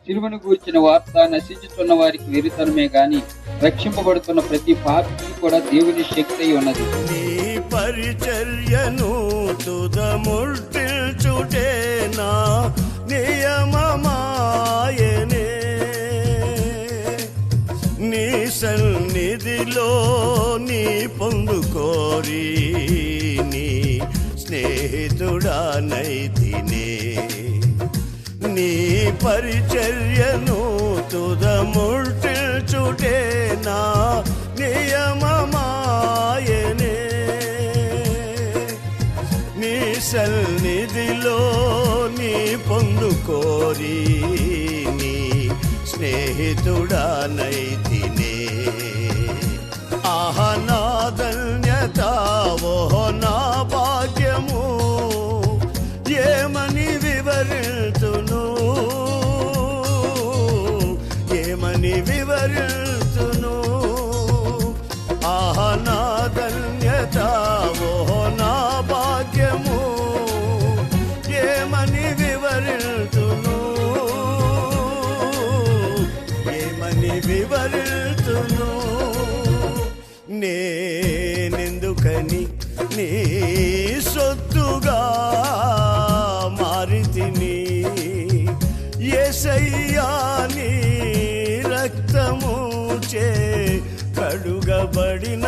సిలువను గూర్చిన వార్త నశించుతున్న వారికి వెరితనమే గాని రక్షింపబడుతున్న ప్రతి పాపికి కూడా దేవుని శక్తి అయి ఉన్నది. నీ పరిచర్యను తుదముట్టిల్చుటే నా నియమమాయనే, నీ సన్నిధిలో నీ పొందుకోరి నీ స్నేహితుడానైతినే. నీ పరిచర్యను తుదముట్టిల్చుటే నా నియమమాయనే, నీ సన్నిధిలో నీ పొందుకోరి నీ స్నేహితుడానైతినే. ఆహ నా ధన్యత, ఓహో నా భాగ్యము, ఏమని వివరితును, ఏమని వివరితును. ఆహ నా ధన్యత, ఓహో నా భాగ్యము, ఏమని వివరితును, ఏమని వివరితును. నేనెందుకని నీ సొత్తుగా మారితిని, యేసయ్యా నీ రక్తము చే కడుగబడిన